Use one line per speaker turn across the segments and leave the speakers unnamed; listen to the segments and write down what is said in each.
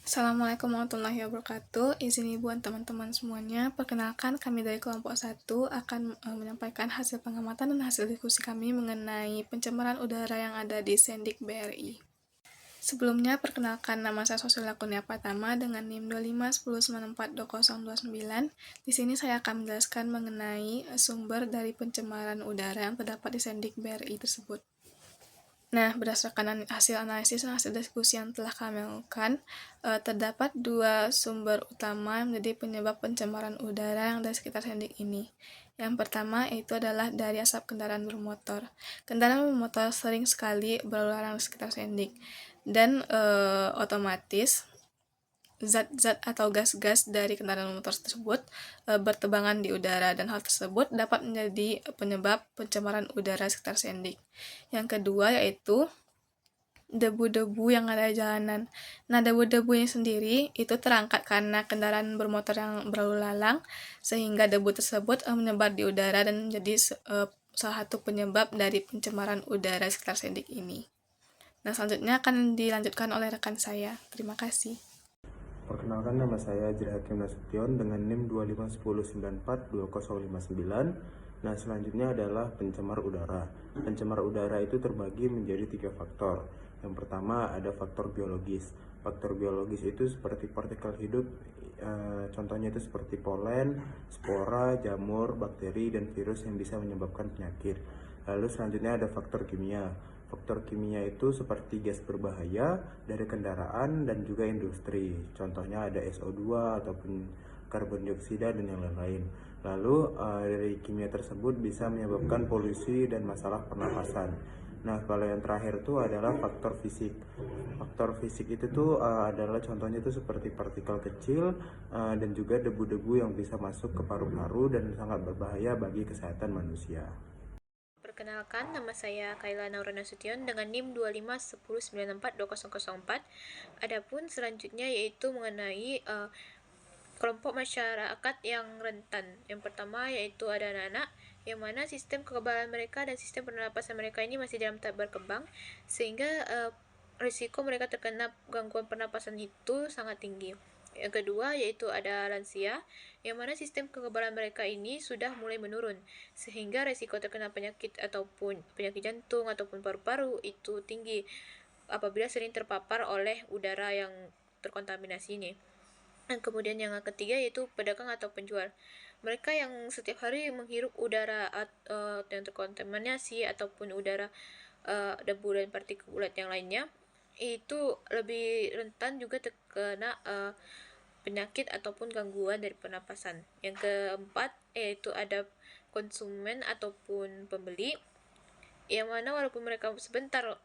Assalamualaikum warahmatullahi wabarakatuh. Izin ibuan teman-teman semuanya. Perkenalkan, kami dari kelompok 1 akan menyampaikan hasil pengamatan dan hasil diskusi kami mengenai pencemaran udara yang ada di Sendik BRI. Sebelumnya, perkenalkan nama saya Sosial Kunia Pratama dengan NIM 2510942029. Di sini saya akan menjelaskan mengenai sumber dari pencemaran udara yang terdapat di Sendik BRI tersebut. Nah, berdasarkan hasil analisis dan hasil diskusi yang telah kami lakukan, terdapat dua sumber utama yang menjadi penyebab pencemaran udara yang dari sekitar Sendik ini. Yang pertama yaitu adalah dari asap kendaraan bermotor. Kendaraan bermotor sering sekali berlalu lalang di sekitar Sendik, dan otomatis zat-zat atau gas-gas dari kendaraan motor tersebut bertebangan di udara, dan hal tersebut dapat menjadi penyebab pencemaran udara sekitar Sendik. Yang kedua yaitu debu-debu yang ada di jalanan. Nah, debu-debu ini sendiri itu terangkat karena kendaraan bermotor yang berlalu lalang, sehingga debu tersebut menyebar di udara dan menjadi salah satu penyebab dari pencemaran udara sekitar Sendik ini. Nah, selanjutnya akan dilanjutkan oleh rekan saya. Terima kasih.
Perkenalkan, nama saya Jira Hakim Nasution dengan NIM 2510942059. Nah, selanjutnya adalah pencemar udara. Pencemar udara itu terbagi menjadi 3 faktor. Yang pertama ada faktor biologis. Faktor biologis itu seperti partikel hidup, contohnya itu seperti polen, spora, jamur, bakteri, dan virus yang bisa menyebabkan penyakit. Lalu selanjutnya ada faktor kimia. Faktor kimia itu seperti gas berbahaya dari kendaraan dan juga industri. Contohnya ada SO2 ataupun karbon dioksida dan yang lain-lain. Lalu dari kimia tersebut bisa menyebabkan polusi dan masalah pernapasan. Nah, kalau yang terakhir itu adalah faktor fisik. Faktor fisik itu tuh adalah contohnya itu seperti partikel kecil dan juga debu-debu yang bisa masuk ke paru-paru dan sangat berbahaya bagi kesehatan manusia.
Perkenalkan, nama saya Kaila Naura Nasution dengan NIM 2510942004. Adapun selanjutnya yaitu mengenai kelompok masyarakat yang rentan. Yang pertama yaitu ada anak-anak yang mana sistem kekebalan mereka dan sistem pernapasan mereka ini masih dalam tahap berkembang, sehingga risiko mereka terkena gangguan pernapasan itu sangat tinggi. Yang kedua yaitu ada lansia, yang mana sistem kekebalan mereka ini sudah mulai menurun, sehingga risiko terkena penyakit ataupun penyakit jantung ataupun paru-paru itu tinggi apabila sering terpapar oleh udara yang terkontaminasi ini. Dan kemudian yang ketiga yaitu pedagang atau penjual. Mereka yang setiap hari menghirup udara yang terkontaminasi ataupun udara debu dan partikulat yang lainnya, itu lebih rentan juga terkena penyakit ataupun gangguan dari pernapasan. Yang keempat yaitu ada konsumen ataupun pembeli, yang mana walaupun mereka sebentar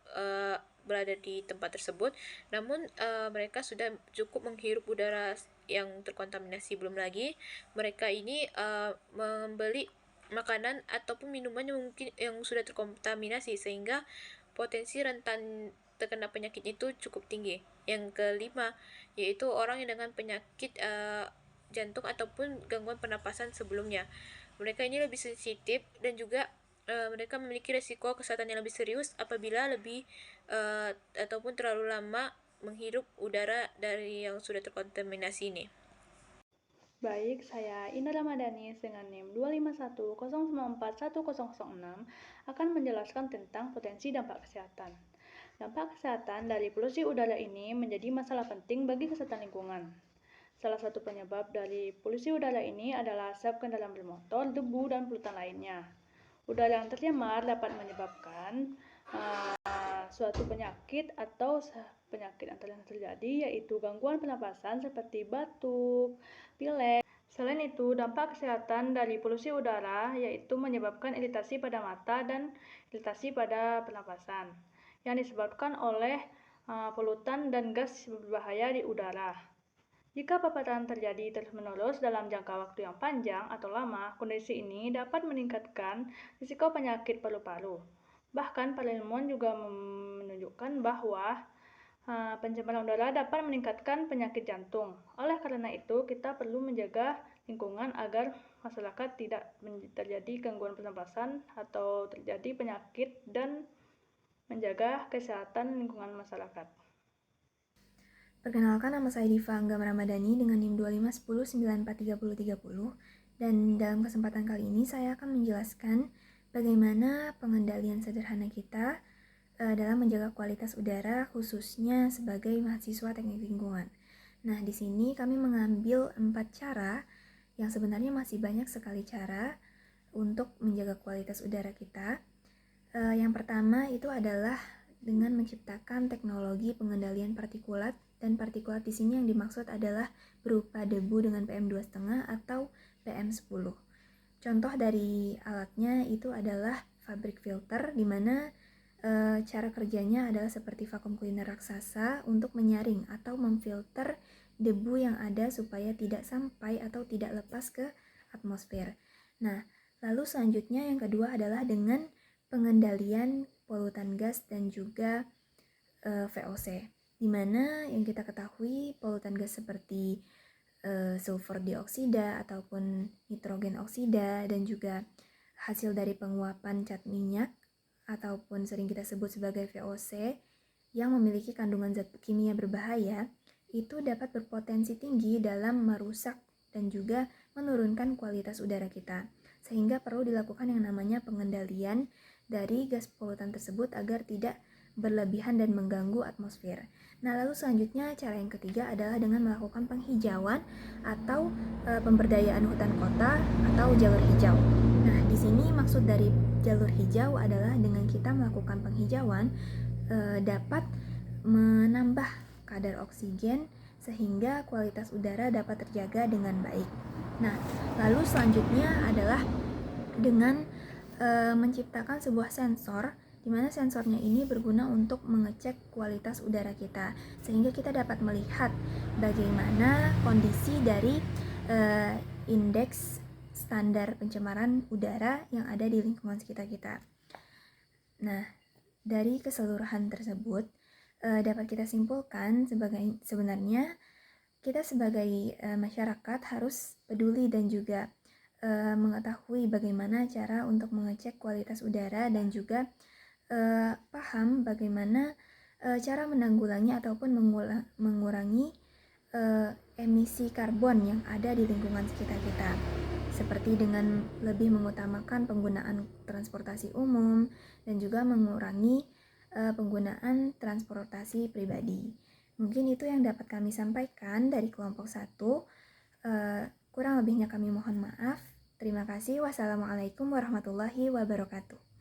berada di tempat tersebut, namun mereka sudah cukup menghirup udara yang terkontaminasi. Belum lagi mereka ini membeli makanan ataupun minuman yang mungkin yang sudah terkontaminasi, sehingga potensi rentan terkena penyakit itu cukup tinggi. Yang kelima yaitu orang yang dengan penyakit jantung ataupun gangguan pernapasan sebelumnya. Mereka ini lebih sensitif dan juga mereka memiliki risiko kesehatan yang lebih serius apabila lebih ataupun terlalu lama menghirup udara dari yang sudah terkontaminasi ini.
Baik, saya Ina Ramadhani dengan NIM 25109410006 akan menjelaskan tentang potensi dampak kesehatan. Dampak kesehatan dari polusi udara ini menjadi masalah penting bagi kesehatan lingkungan. Salah satu penyebab dari polusi udara ini adalah asap kendaraan bermotor, debu, dan polutan lainnya. Udara yang tercemar dapat menyebabkan suatu penyakit atau penyakit antara yang terjadi yaitu gangguan pernapasan seperti batuk, pilek. Selain itu, dampak kesehatan dari polusi udara yaitu menyebabkan iritasi pada mata dan iritasi pada pernapasan yang disebabkan oleh polutan dan gas berbahaya di udara. Jika paparan terjadi terus-menerus dalam jangka waktu yang panjang atau lama, kondisi ini dapat meningkatkan risiko penyakit paru-paru. Bahkan para ilmuwan juga menunjukkan bahwa pencemaran udara dapat meningkatkan penyakit jantung. Oleh karena itu, kita perlu menjaga lingkungan agar masyarakat tidak terjadi gangguan pernapasan atau terjadi penyakit dan menjaga kesehatan lingkungan masyarakat.
Perkenalkan, nama saya Diva Anggam Ramadhani dengan NIM 2510943030, dan dalam kesempatan kali ini saya akan menjelaskan bagaimana pengendalian sederhana kita dalam menjaga kualitas udara khususnya sebagai mahasiswa teknik lingkungan. Nah, di sini kami mengambil 4 cara yang sebenarnya masih banyak sekali cara untuk menjaga kualitas udara kita. Yang pertama itu adalah dengan menciptakan teknologi pengendalian partikulat, dan partikulat di sini yang dimaksud adalah berupa debu dengan PM2,5 atau PM10. Contoh dari alatnya itu adalah fabric filter, di mana cara kerjanya adalah seperti vacuum cleaner raksasa untuk menyaring atau memfilter debu yang ada supaya tidak sampai atau tidak lepas ke atmosfer. Nah, lalu selanjutnya yang kedua adalah dengan pengendalian polutan gas dan juga VOC, di mana yang kita ketahui polutan gas seperti sulfur dioksida ataupun nitrogen oksida dan juga hasil dari penguapan cat minyak ataupun sering kita sebut sebagai VOC yang memiliki kandungan zat kimia berbahaya itu dapat berpotensi tinggi dalam merusak dan juga menurunkan kualitas udara kita, sehingga perlu dilakukan yang namanya pengendalian dari gas polutan tersebut agar tidak berlebihan dan mengganggu atmosfer. Nah, lalu selanjutnya cara yang ketiga adalah dengan melakukan penghijauan atau pemberdayaan hutan kota atau jalur hijau. Nah, di sini maksud dari jalur hijau adalah dengan kita melakukan penghijauan dapat menambah kadar oksigen sehingga kualitas udara dapat terjaga dengan baik. Nah, lalu selanjutnya adalah dengan menciptakan sebuah sensor, di mana sensornya ini berguna untuk mengecek kualitas udara kita, sehingga kita dapat melihat bagaimana kondisi dari indeks standar pencemaran udara yang ada di lingkungan sekitar kita. Nah, dari keseluruhan tersebut dapat kita simpulkan sebenarnya kita sebagai masyarakat harus peduli dan juga mengetahui bagaimana cara untuk mengecek kualitas udara dan juga paham bagaimana cara menanggulangi ataupun mengurangi emisi karbon yang ada di lingkungan sekitar kita, seperti dengan lebih mengutamakan penggunaan transportasi umum dan juga mengurangi penggunaan transportasi pribadi. Mungkin itu yang dapat kami sampaikan dari kelompok 1. Kurang lebihnya kami mohon maaf. Terima kasih. Wassalamualaikum warahmatullahi wabarakatuh.